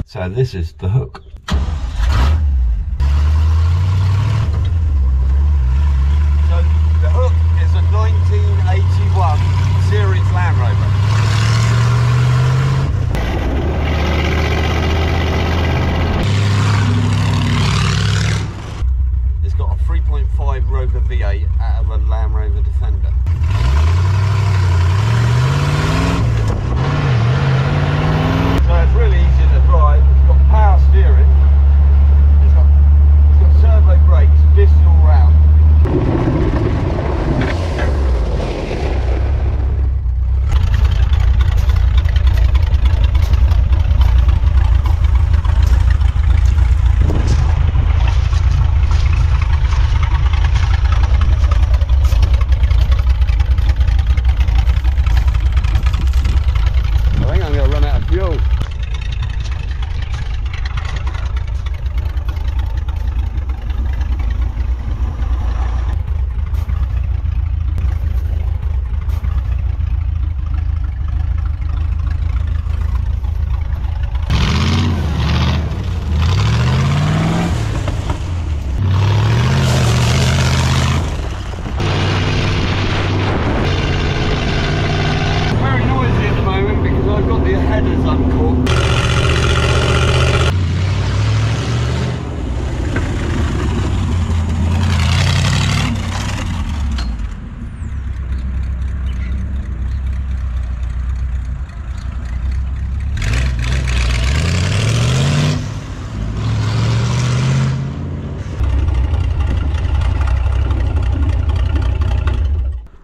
So this is the hook. So the hook is a 1981 series Land Rover. It's got a 3.5 Rover V8 out of a Land Rover Defender. So it's really easy to drive. It's got power steering. It's got servo brakes, discs all round. I think I'm going to run out of fuel.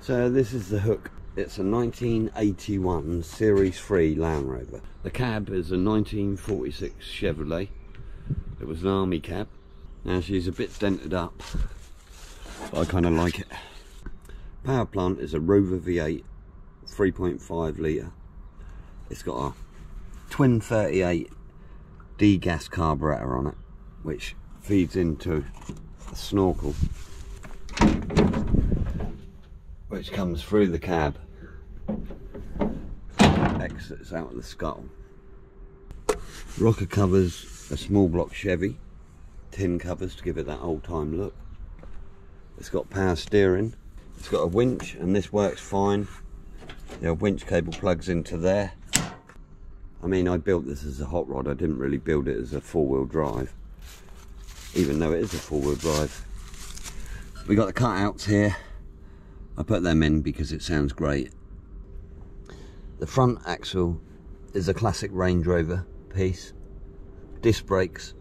So this is the hook. It's a 1981 Series 3 Land Rover. The cab is a 1946 Chevrolet. It was an army cab. Now she's a bit dented up, but I kind of like it. Power plant is a Rover V8 3.5 litre. It's got a twin 38 D gas carburetor on it, which feeds into a snorkel which comes through the cab, exits out of the scuttle. Rocker covers a small block Chevy, tin covers to give it that old time look. It's got power steering, it's got a winch, and this works fine. The winch cable plugs into there. I mean, I built this as a hot rod, I didn't really build it as a four-wheel drive, even though it is a four-wheel drive. We got the cutouts here. I put them in because it sounds great. The front axle is a classic Range Rover piece. Disc brakes.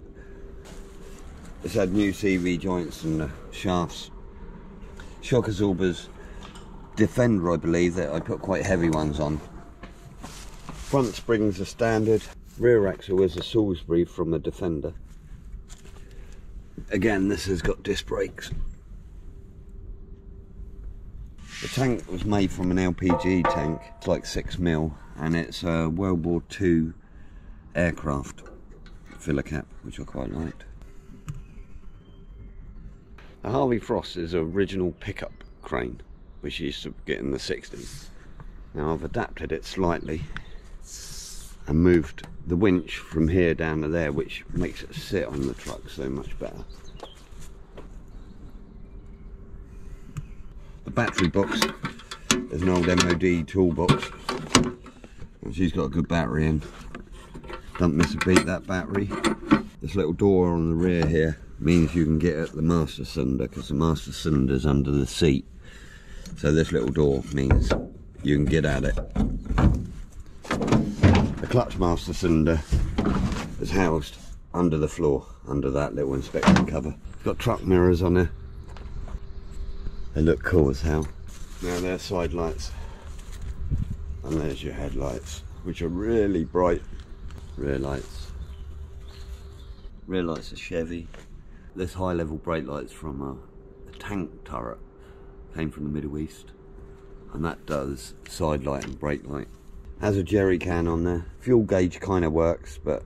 It's had new CV joints and shafts. Shock absorbers. Defender, I believe, that I put quite heavy ones on. Front springs are standard. Rear axle is a Salisbury from the Defender. Again, this has got disc brakes. The tank was made from an LPG tank. It's like 6 mil, and it's a World War II aircraft filler cap, which I quite liked. The Harvey Frost is an original pickup crane, which you used to get in the 60s. Now I've adapted it slightly and moved the winch from here down to there, which makes it sit on the truck so much better. The battery box is an old MOD toolbox. She's got a good battery in. Don't miss a beat, that battery. This little door on the rear here means you can get at the master cylinder, because the master cylinder is under the seat. So this little door means you can get at it. The clutch master cylinder is housed under the floor, under that little inspection cover. It's got truck mirrors on there. They look cool as hell. Now there's side lights, and there's your headlights, which are really bright. Rear lights. Rear lights are Chevy. This high level brake lights from a tank turret, came from the Middle East, and that does side light and brake light. Has a jerry can on there. Fuel gauge kind of works, but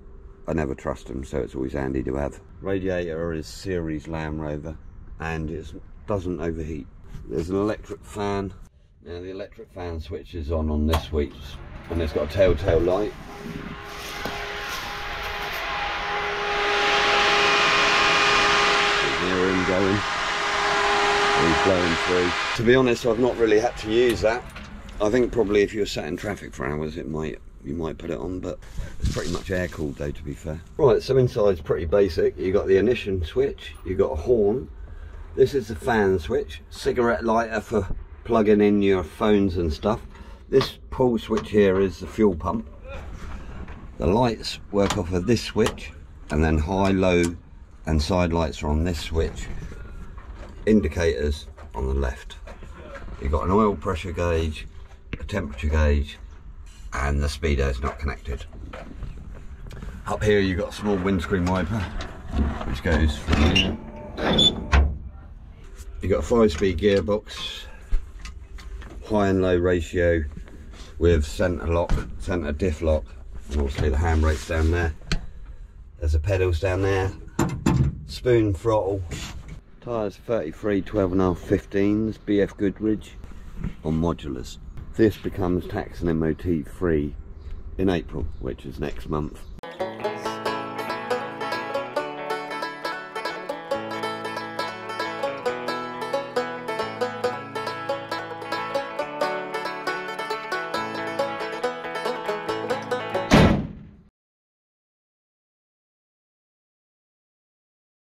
I never trust them, so it's always handy to have. Radiator is Series Land Rover, and it doesn't overheat. There's an electric fan. Now the electric fan switch is on this switch, and it's got a telltale light. hear him going. He's blowing through. To be honest, I've not really had to use that. I think probably if you're sat in traffic for hours, you might put it on, but it's pretty much air cooled though, to be fair. Right, so inside's pretty basic. You got the ignition switch, you got a horn. This is the fan switch, cigarette lighter for plugging in your phones and stuff. This pull switch here is the fuel pump. The lights work off of this switch, and then high, low and side lights are on this switch. Indicators on the left. You've got an oil pressure gauge, a temperature gauge, and the speedo is not connected. Up here you've got a small windscreen wiper which goes from here. You've got a 5-speed gearbox, high and low ratio with centre lock, centre diff lock, and obviously the handbrake's down there. There's the pedals down there, spoon throttle. Tyres 33 12.5 15s, BF Goodrich on modulars. This becomes tax and MOT free in April, which is next month.